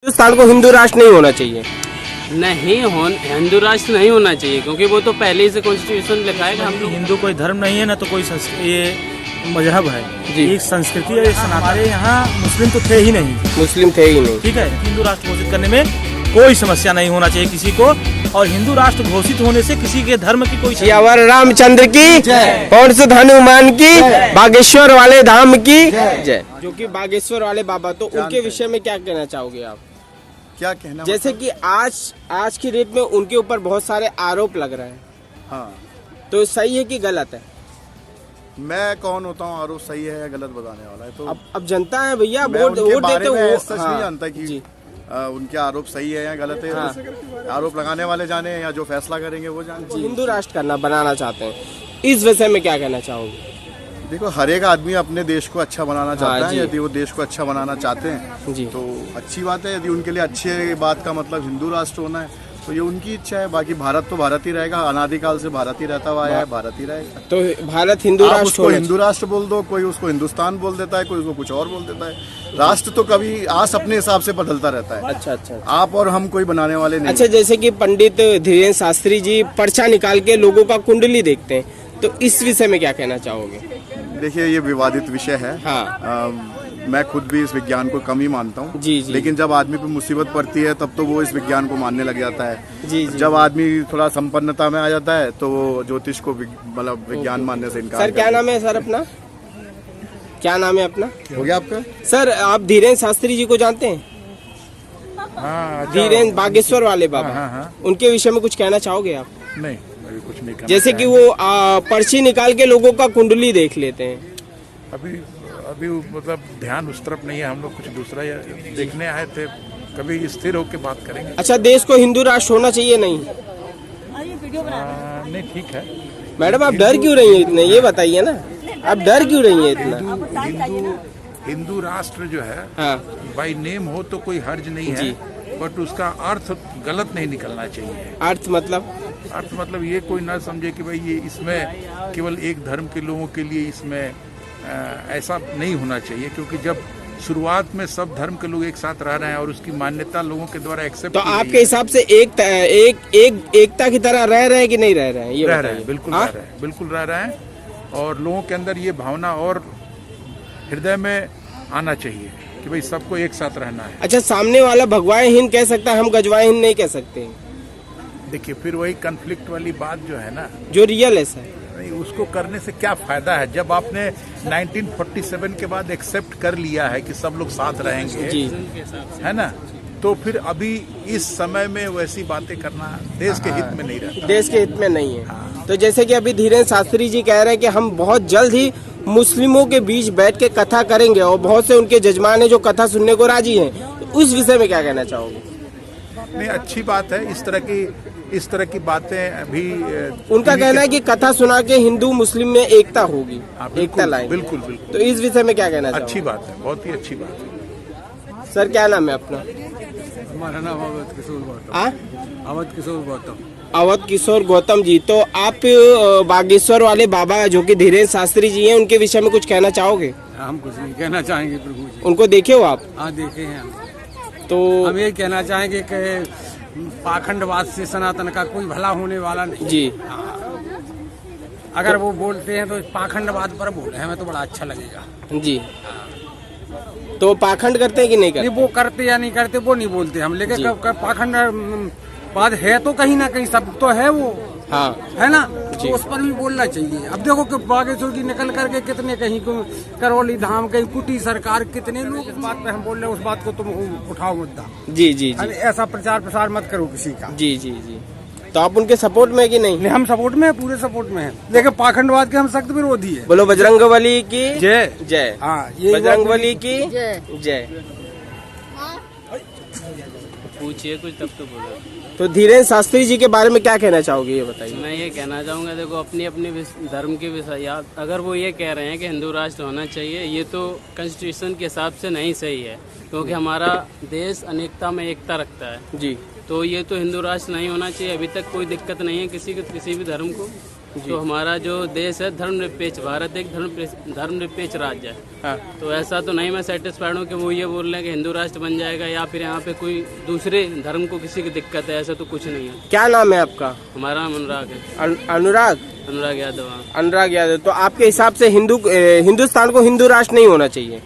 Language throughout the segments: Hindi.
हिंदुस्तान को हिंदू राष्ट्र नहीं होना चाहिए। हिंदू राष्ट्र नहीं होना चाहिए, क्योंकि वो तो पहले ही से कॉन्स्टिट्यूशन लिखा है कि हम लोग हिंदू कोई धर्म नहीं है ना, तो कोई ये मजहब है जी। एक संस्कृति है, सनातन। यहाँ मुस्लिम तो थे ही नहीं, मुस्लिम थे ही नहीं। ठीक है। हिंदू राष्ट्र घोषित करने में कोई समस्या नहीं होना चाहिए किसी को, और हिंदू राष्ट्र घोषित होने से किसी के धर्म की कोई सियावर रामचंद्र की कौन से हनुमान की, बागेश्वर वाले धाम की जय। जो कि बागेश्वर वाले बाबा, तो उनके विषय में क्या कहना चाहोगे आप? क्या कहना, जैसे कि आज की डेट में उनके ऊपर बहुत सारे आरोप लग रहे हैं, हाँ, तो सही है कि गलत है? मैं कौन होता हूँ आरोप सही है या गलत बताने वाला है? तो अब जनता है भैया, मैं वोट उनके वोट बारे देते में वो सच नहीं जानता कि उनके आरोप सही है या गलत है। हाँ। आरोप लगाने वाले जाने या जो फैसला करेंगे वो जाने। हिंदू राष्ट्र बनाना चाहते हैं, इस विषय में क्या कहना चाहोगे? देखो, हर एक आदमी अपने देश को अच्छा बनाना चाहता है। यदि वो देश को अच्छा बनाना चाहते हैं जी, तो अच्छी बात है। यदि उनके लिए अच्छी बात का मतलब हिंदू राष्ट्र होना है तो ये उनकी इच्छा है। बाकी भारत तो भारत ही रहेगा, अनादिकाल से भारत ही रहता हुआ है, भारत ही रहेगा। तो भारत हिंदू आप राष्ट्र उसको हिंदू राष्ट्र बोल दो, कोई उसको हिंदुस्तान बोल देता है, कोई उसको कुछ और बोल देता है। राष्ट्र तो कभी आस अपने हिसाब से बदलता रहता है। अच्छा। आप और हम कोई बनाने वाले नहीं। अच्छा, जैसे कि पंडित धीरेन्द्र शास्त्री जी पर्चा निकाल के लोगों का कुंडली देखते हैं, तो इस विषय में क्या कहना चाहोगे? देखिए, ये विवादित विषय है। हाँ। मैं खुद भी इस विज्ञान को कम ही मानता हूँ। जी। लेकिन जब आदमी पे मुसीबत पड़ती है तब तो वो इस विज्ञान को मानने लग जाता है। जी। जब आदमी थोड़ा संपन्नता में आ जाता है तो वो ज्योतिष को मतलब विज्ञान मानने से इनकार सर, क्या नाम है सर अपना? क्या नाम है अपना? हो गया आपका? सर, आप धीरेन्द्र शास्त्री जी को जानते हैं? हाँ, धीरेन्द्र बागेश्वर वाले बाबा। हाँ। उनके विषय में कुछ कहना चाहोगे आप? नहीं, अभी कुछ नहीं करना। जैसे कि वो पर्ची निकाल के लोगों का कुंडली देख लेते हैं। अभी मतलब ध्यान उस तरफ नहीं है, हम लोग कुछ दूसरा देखने आए थे। कभी स्थिर होकर बात करेंगे। अच्छा, देश को हिंदू राष्ट्र होना चाहिए नहीं? नहीं, ठीक है। मैडम, आप डर क्यों रही हैं इतना, ये बताइए ना, आप डर क्यों रही हैं इतना? हिंदू राष्ट्र जो है, हाँ। बाई नेम हो तो कोई हर्ज नहीं है, बट उसका अर्थ गलत नहीं निकलना चाहिए। अर्थ मतलब ये कोई ना समझे कि भाई ये इसमें केवल एक धर्म के लोगों के लिए इसमें ऐसा नहीं होना चाहिए, क्योंकि जब शुरुआत में सब धर्म के लोग एक साथ रह रहे हैं और उसकी मान्यता लोगों के द्वारा एक्सेप्ट, तो आपके हिसाब से एकता की तरह रह रहे हैं कि नहीं रह रहे हैं? ये रह रहे हैं, बिल्कुल रह रहे हैं। और लोगों के अंदर ये भावना और हृदय में आना चाहिए कि भाई सबको एक साथ रहना है। अच्छा, सामने वाला भगवान हिंद कह सकता है, हम गजवाए हिंद नहीं कह सकते? देखिए, फिर वही कन्फ्लिक्ट वाली बात जो है ना, जो रियल है सर, नहीं, उसको करने से क्या फायदा है? जब आपने 1947 के बाद एक्सेप्ट कर लिया है कि सब लोग साथ रहेंगे जी, है ना, तो फिर अभी इस समय में वैसी बातें करना देश के हित में नहीं रहता। देश के हित में नहीं है। तो जैसे कि अभी धीरेन्द्र शास्त्री जी कह रहे हैं कि हम बहुत जल्द ही मुस्लिमों के बीच बैठ के कथा करेंगे, और बहुत से उनके जजमान है जो कथा सुनने को राजी हैं, तो उस विषय में क्या कहना चाहोगे? नहीं, अच्छी बात है। इस तरह की बातें अभी उनका कहना है कि कथा सुना के हिंदू मुस्लिम में एकता होगी, एकता लाएंगे। बिल्कुल। तो इस विषय में क्या कहना चाहोगे? अच्छी बात है, बहुत ही अच्छी बात है। सर, क्या नाम है अपना? हमारा नाम अवध किशोर गौतम। अवध किशोर गौतम जी, तो आप बागेश्वर वाले बाबा जो कि धीरेन्द्र शास्त्री जी हैं, उनके विषय में कुछ कहना चाहोगे? हम कुछ नहीं कहना चाहेंगे प्रभु जी। उनको देखे हो आप? हाँ, देखे हैं। तो हम ये कहना चाहेंगे कि पाखंडवाद से सनातन का कोई भला होने वाला नहीं जी। अगर वो बोलते हैं तो पाखंडवाद पर बोले, हमें तो बड़ा अच्छा लगेगा जी। तो पाखंड करते हैं कि नहीं करते? नहीं, वो करते या नहीं करते वो नहीं बोलते हम, लेकिन पाखंडवाद है तो कहीं ना कहीं सब तो है वो, हाँ, है ना, तो उस पर भी बोलना चाहिए। अब देखो कि बागेश्वर की निकल करके कितने कहीं करौली धाम, कहीं कुटी सरकार, कितने लोग इस बात पे हम बोल रहे हैं, उस बात को तुम उठाओ मुद्दा। जी। ऐसा प्रचार प्रसार मत करो किसी का। जी। तो आप उनके सपोर्ट में है कि नहीं? हम सपोर्ट में है, पूरे सपोर्ट में है, लेकिन पाखंडवाद के हम सख्त विरोधी है। बोलो बजरंगबली की जय। जय। हाँ, ये बजरंगबली की जय। पूछिए कुछ तब तो बोलो। तो धीरेन्द्र शास्त्री जी के बारे में क्या कहना चाहोगे, ये बताइए? मैं ये कहना चाहूँगा, देखो अपनी अपनी धर्म के विषय, अगर वो ये कह रहे हैं कि हिंदू राष्ट्र होना चाहिए, ये तो कॉन्स्टिट्यूशन के हिसाब से नहीं सही है, क्योंकि हमारा देश अनेकता में एकता रखता है। जी। तो ये तो हिंदू राष्ट्र नहीं होना चाहिए। अभी तक कोई दिक्कत नहीं है किसी भी धर्म को। तो हमारा जो देश है धर्मनिरपेक्ष, भारत एक धर्मनिरपेक्ष राज्य है। हाँ। तो ऐसा तो नहीं मैं सेटिस्फाइड हूँ कि वो ये बोल रहे हैं कि हिंदू राष्ट्र बन जाएगा या फिर यहाँ पे कोई दूसरे धर्म को किसी की दिक्कत है, ऐसा तो कुछ नहीं है। क्या नाम है आपका? हमारा नाम अनुराग है, अनुराग यादव। हाँ। अनुराग यादव। तो आपके हिसाब से हिंदुस्तान को हिंदू राष्ट्र नहीं होना चाहिए?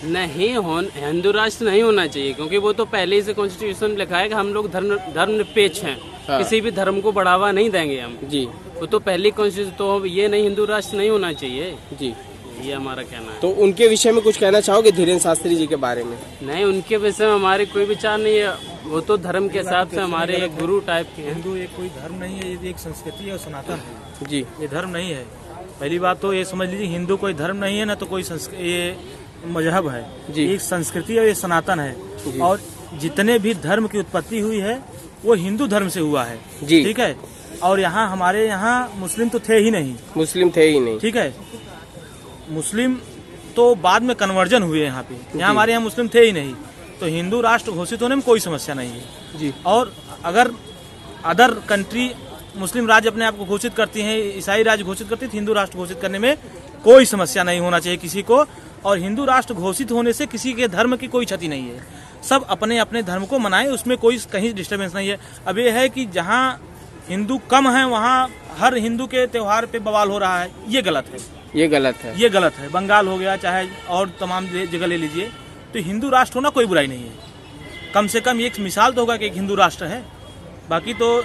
हिंदू राष्ट्र नहीं होना चाहिए, क्योंकि वो तो पहले ही से कॉन्स्टिट्यूशन में लिखा है कि हम लोग धर्मनिरपेक्ष हैं। हाँ। किसी भी धर्म को बढ़ावा नहीं देंगे हम जी। वो तो पहली कॉन्स्टिट्यूशन, तो ये नहीं हिंदू राष्ट्र नहीं होना चाहिए जी, ये हमारा कहना है। तो उनके विषय में कुछ कहना चाहोगे धीरेन्द्र शास्त्री जी के बारे में? नहीं, उनके विषय में हमारे कोई विचार नहीं है, वो तो धर्म के हिसाब से हमारे एक गुरु टाइप के हैं। हिंदू एक कोई धर्म नहीं है, ये एक संस्कृति और सनातन है जी। ये धर्म नहीं है। पहली बात तो ये समझ लीजिए, हिंदू कोई धर्म नहीं है ना, तो कोई ये मजहब है जी। एक संस्कृति और ये सनातन है। और जितने भी धर्म की उत्पत्ति हुई है वो हिंदू धर्म से हुआ है जी। ठीक है। और यहाँ हमारे यहाँ मुस्लिम तो थे ही नहीं, मुस्लिम थे ही नहीं, ठीक है। मुस्लिम तो बाद में कन्वर्जन हुए यहाँ पे, यहाँ हमारे यहाँ मुस्लिम थे ही नहीं। तो हिंदू राष्ट्र घोषित होने में कोई समस्या नहीं है जी। और अगर अदर कंट्री मुस्लिम राज्य अपने आप को घोषित करती हैं, ईसाई राज्य घोषित करती है, हिंदू राष्ट्र घोषित करने में कोई समस्या नहीं होना चाहिए किसी को। और हिंदू राष्ट्र घोषित होने से किसी के धर्म की कोई क्षति नहीं है, सब अपने अपने धर्म को मनाएं, उसमें कोई कहीं डिस्टर्बेंस नहीं है। अब ये है कि जहाँ हिंदू कम है वहाँ हर हिंदू के त्योहार पे बवाल हो रहा है, ये गलत है, ये गलत है, ये गलत है। बंगाल हो गया चाहे और तमाम जगह ले लीजिए, तो हिंदू राष्ट्र होना कोई बुराई नहीं है। कम से कम एक मिसाल तो होगा कि एक हिंदू राष्ट्र है। बाकी तो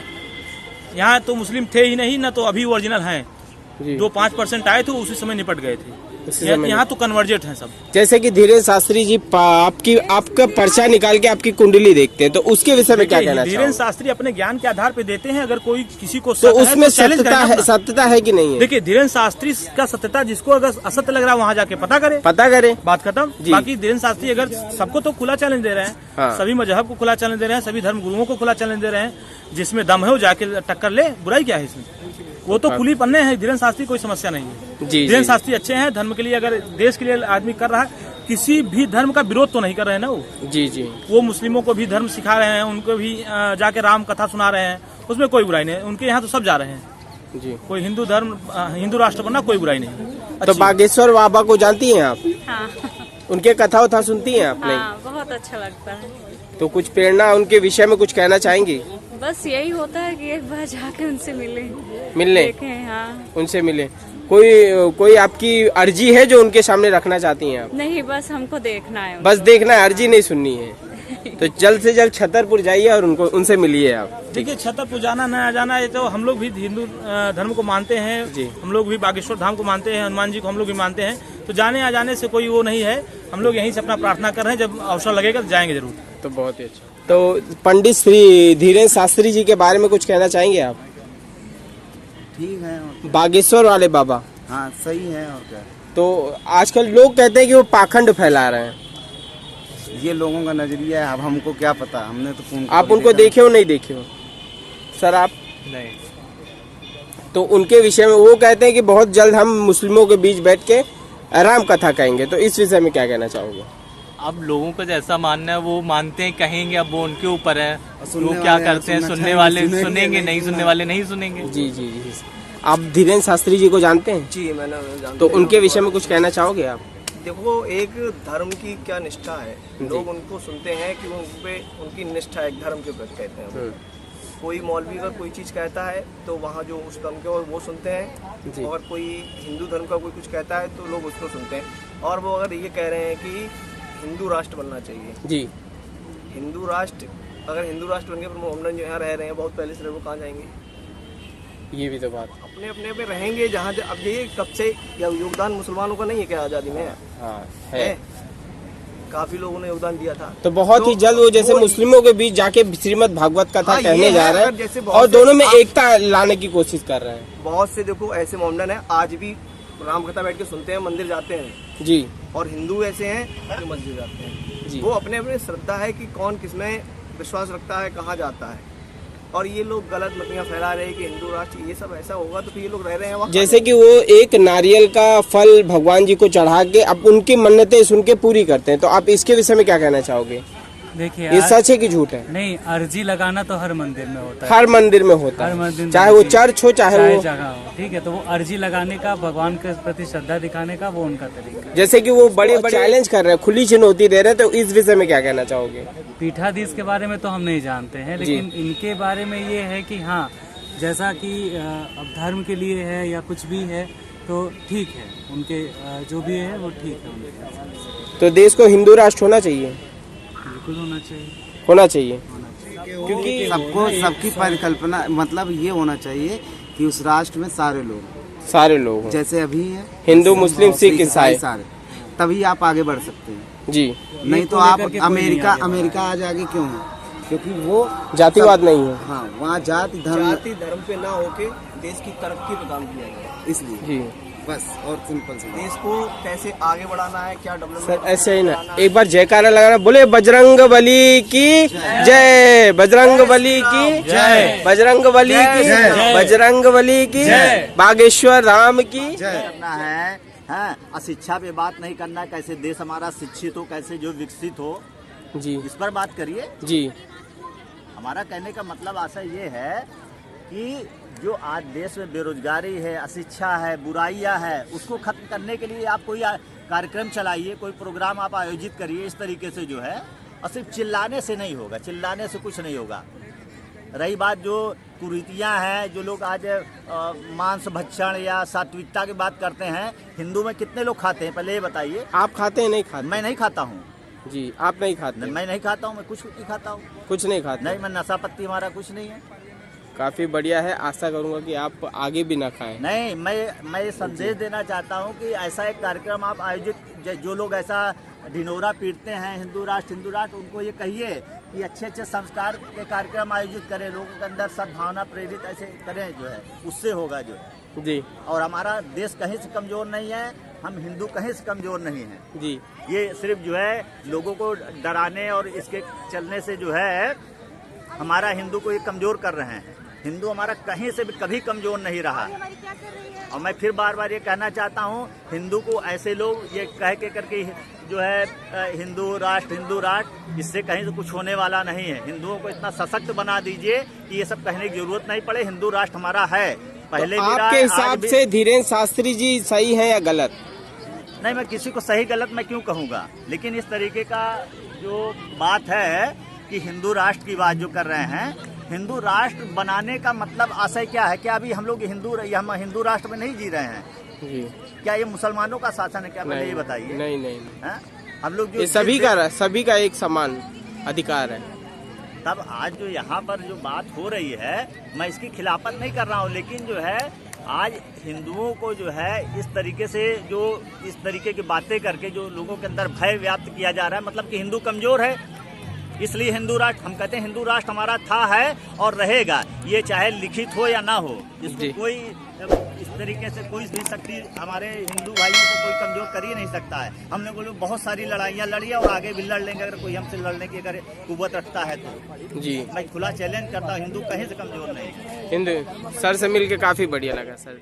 यहाँ तो मुस्लिम थे ही नहीं ना, तो अभी ओरिजिनल हैं। जो 5% आए थे उसी समय निपट गए थे। यहाँ तो कन्वर्जेट हैं सब। जैसे कि धीरेन्द्र शास्त्री जी आपका पर्चा निकाल के आपकी कुंडली देखते हैं, तो उसके विषय में क्या कहना चाहोगे? धीरेन्द्र शास्त्री अपने ज्ञान के आधार पे देते हैं, अगर कोई किसी को तो उसमें सत्यता है कि नहीं है? देखिए, धीरेन्द्र शास्त्री का सत्यता, जिसको अगर असत्य लग रहा है वहाँ जाके पता करे, बात खत्म। बाकी धीरेन्द्र शास्त्री अगर सबको तो खुला चैलेंज दे रहे हैं, हाँ। सभी मजहब को खुला चैलेंज दे रहे हैं, सभी धर्म गुरुओं को खुला चैलेंज दे रहे हैं, जिसमें दम है वो जाके टक्कर ले, बुराई क्या है इसमें? वो तो खुली पन्ने हैं। धीरेन्द्र शास्त्री कोई समस्या नहीं है। धीरेन्द्र शास्त्री अच्छे हैं, धर्म के लिए अगर देश के लिए आदमी कर रहा है, किसी भी धर्म का विरोध तो नहीं कर रहे हैं ना वो। जी जी, वो मुस्लिमों को भी धर्म सिखा रहे हैं, उनको भी जाके राम कथा सुना रहे हैं, उसमें कोई बुराई नहीं है। उनके यहाँ तो सब जा रहे हैं जी। कोई हिंदू राष्ट्र बनना कोई बुराई नहीं। तो बागेश्वर बाबा को जानती हैं आप? हाँ। उनके कथा उथा सुनती हैं आपने? हाँ, बहुत अच्छा लगता है। तो कुछ प्रेरणा उनके विषय में कुछ कहना चाहेंगी? बस यही होता है कि एक बार जाके उनसे मिलें, देखें। हाँ, उनसे मिले। कोई आपकी अर्जी है जो उनके सामने रखना चाहती हैं आप? नहीं, बस हमको देखना है। बस देखना है, अर्जी नहीं सुननी है। तो जल्द से जल्द छतरपुर जाइए और उनसे मिलिए आप। देखिए, छतरपुर जाना न जाना, ये तो हम लोग भी हिंदू धर्म को मानते हैं जी। हम लोग भी बागेश्वर धाम को मानते हैं, हनुमान जी को हम लोग भी मानते हैं। तो जाने आ जाने से कोई वो नहीं है। हम लोग यहीं से अपना प्रार्थना कर रहे हैं, जब अवसर लगेगा तो जाएंगे जरूर। तो बहुत ही अच्छा। तो पंडित श्री धीरेन्द्र शास्त्री जी के बारे में कुछ कहना चाहेंगे आप? ठीक है, बागेश्वर वाले बाबा। हाँ, सही है। और क्या, तो आजकल लोग कहते हैं कि वो पाखंड फैला रहे हैं। ये लोगों का नजरिया है, अब हमको क्या पता, हमने तो आप उनको देखे हो नहीं देखे हो सर? आप नहीं। तो उनके विषय में वो कहते हैं कि बहुत जल्द हम मुस्लिमों के बीच बैठ के राम कथा कहेंगे, तो इस विषय में क्या कहना चाहोगे? अब लोगों का जैसा मानना है वो मानते हैं, कहेंगे, अब वो उनके ऊपर है। वो क्या करते हैं, सुनने वाले सुनेंगे, नहीं सुनने वाले नहीं सुनेंगे। जी जी जी। आप धीरेन्द्र शास्त्री जी को जानते हैं? जी, मैंने जानते। तो उनके विषय में कुछ कहना चाहोगे आप? देखो, एक धर्म की क्या निष्ठा है, लोग उनको सुनते हैं कि उनकी निष्ठा एक धर्म के प्रति कहते हैं। कोई मौलवी अगर कोई चीज़ कहता है तो वहाँ जो उस धर्म के और वो सुनते हैं, और कोई हिंदू धर्म का कोई कुछ कहता है तो लोग उसको सुनते हैं। और वो अगर ये कह रहे हैं कि हिंदू राष्ट्र बनना चाहिए जी, हिंदू राष्ट्र, अगर हिंदू राष्ट्र बन गए, मोहम्मदन जो यहाँ रह रहे हैं बहुत पहले से, वो कहाँ जाएंगे? ये भी तो बात, अपने अपने पे रहेंगे जहाँ। अब ये कब से योगदान मुसलमानों का नहीं है क्या आज़ादी में? हाँ, है। काफी लोगों ने योगदान दिया था। तो बहुत ही जल्द वो जैसे मुस्लिमों के बीच जाके श्रीमद् भागवत कथा कहने जा रहे हैं और दोनों में एकता लाने की कोशिश कर रहे हैं। बहुत से देखो ऐसे मोहम्मदन है, आज भी राम कथा बैठ के सुनते हैं, मंदिर जाते हैं जी। और हिंदू ऐसे हैं जो मस्जिद जाते हैं जी। वो अपने अपने श्रद्धा है कि कौन किसमें विश्वास रखता है, कहाँ जाता है। और ये लोग गलत मतनियाँ फैला रहे हैं कि हिंदू राष्ट्र ये सब ऐसा होगा, तो फिर ये लोग रह रहे हैं वहाँ। जैसे कि वो एक नारियल का फल भगवान जी को चढ़ा के अब उनकी मन्नतें सुन के पूरी करते हैं, तो आप इसके विषय में क्या कहना चाहोगे? देखिए ये सच है कि झूठ है? नहीं, अर्जी लगाना तो हर मंदिर में होता है। हर मंदिर में होता हर है, मंदिर में चाहे वो चर्च हो चाहे वो जगह हो, ठीक है। तो वो अर्जी लगाने का, भगवान के प्रति श्रद्धा दिखाने का वो उनका तरीका है। जैसे कि वो बड़े बड़े चैलेंज कर रहे हैं, खुली चुनौती दे रहे हैं, तो इस विषय में क्या कहना चाहोगे? पीठाधीश के बारे में तो हम नहीं जानते हैं, लेकिन इनके बारे में ये है कि हाँ, जैसा कि अब धर्म के लिए है या कुछ भी है तो ठीक है, उनके जो भी है वो ठीक है उनके। तो देश को हिंदू राष्ट्र होना चाहिए? बिल्कुल होना चाहिए, होना चाहिए। क्योंकि सबको, सबकी परिकल्पना मतलब ये होना चाहिए कि उस राष्ट्र में सारे लोग हों। जैसे अभी है हिंदू, मुस्लिम, सिख, ईसाई सारे, तभी आप आगे बढ़ सकते हैं जी। नहीं तो आप अमेरिका आज आगे क्यों है? क्योंकि वो जातिवाद नहीं है। हाँ, वहाँ जाति धर्म पे ना होके देश की तरक्की पे काम किया गया, इसलिए जी बस। और सिंपल से देश को कैसे आगे बढ़ाना है, क्या डेवलपमेंट। सर ऐसे ही ना, एक बार जयकारा लगाना, बोले बजरंग बली की जय, बजरंग बली की जय, बजरंग बली की जय, बजरंग बली की जय, बागेश्वर धाम की जय। करना है, हाँ, अशिक्षा पे बात नहीं करना, कैसे देश हमारा शिक्षित हो, कैसे जो विकसित हो जी, इस पर बात करिए जी। हमारा कहने का मतलब आशा ये है कि जो आज देश में बेरोजगारी है, अशिक्षा है, बुराइयां है, उसको खत्म करने के लिए आप कोई कार्यक्रम चलाइए, कोई प्रोग्राम आप आयोजित करिए इस तरीके से जो है। और सिर्फ चिल्लाने से नहीं होगा, चिल्लाने से कुछ नहीं होगा। रही बात जो कुरीतियां हैं, जो लोग आज मांस भक्षण या सात्विकता की बात करते हैं, हिंदू में कितने लोग खाते हैं पहले ये बताइए। आप खाते हैं? नहीं खाते? मैं नहीं खाता हूँ जी। आप नहीं खाते? मैं नहीं खाता हूँ, मैं कुछ नहीं खाता हूँ। कुछ नहीं खाते? नहीं, मैं नशा पत्ती हमारा कुछ नहीं है। काफी बढ़िया है, आशा करूंगा कि आप आगे भी ना खाएं। नहीं, मैं ये संदेश देना चाहता हूँ कि ऐसा एक कार्यक्रम आप आयोजित, जो लोग ऐसा ढिंढोरा पीटते हैं हिंदू राष्ट्र, उनको ये कहिए कि अच्छे अच्छे संस्कार के कार्यक्रम आयोजित करें, लोगों के अंदर सद्भावना प्रेरित ऐसे करें, जो है उससे होगा जो है जी। और हमारा देश कहीं से कमजोर नहीं है, हम हिंदू कहीं से कमजोर नहीं हैं जी। ये सिर्फ जो है लोगों को डराने और इसके चलने से जो है हमारा हिंदू को ये कमजोर कर रहे हैं। हिंदू हमारा कहीं से भी कभी कमजोर नहीं रहा। और मैं फिर बार बार ये कहना चाहता हूँ, हिंदू को ऐसे लोग ये कह के करके जो है हिंदू राष्ट्र, इससे कहीं से कुछ होने वाला नहीं है। हिंदुओं को इतना सशक्त बना दीजिए कि ये सब कहने की जरूरत नहीं पड़े, हिंदू राष्ट्र हमारा है पहले तो भी। आपके हिसाब से धीरेन्द्र शास्त्री जी सही है या गलत? नहीं, मैं किसी को सही गलत मैं क्यों कहूँगा, लेकिन इस तरीके का जो बात है कि हिंदू राष्ट्र की बात जो कर रहे हैं, हिंदू राष्ट्र बनाने का मतलब आशय क्या है? क्या अभी हम लोग हम हिंदू राष्ट्र में नहीं जी रहे हैं जी? क्या ये मुसलमानों का शासन है क्या? पहले ये बताइए। नहीं। हम लोग जो ये सभी का एक समान अधिकार है। तब आज जो यहाँ पर जो बात हो रही है, मैं इसकी खिलाफत नहीं कर रहा हूँ, लेकिन जो है आज हिंदुओं को जो है इस तरीके से जो इस तरीके की बातें करके जो लोगों के अंदर भय व्याप्त किया जा रहा है, मतलब कि हिंदू कमजोर है, इसलिए हिंदू राष्ट्र हम कहते हैं। हिंदू राष्ट्र हमारा था, है और रहेगा, ये चाहे लिखित हो या ना हो। इसको कोई इस तरीके से कोई भी शक्ति हमारे हिंदू भाइयों को कोई कमजोर कर ही नहीं सकता है। हमने बोले बहुत सारी लड़ाइयाँ लड़ी और आगे भी लड़ लेंगे, अगर कोई हमसे लड़ने की अगर कुव्वत रखता है तो जी। मैं खुला चैलेंज करता हूँ, हिंदू कहीं से कमजोर नहीं। हिंदू सर से मिलके काफी बढ़िया लगा सर।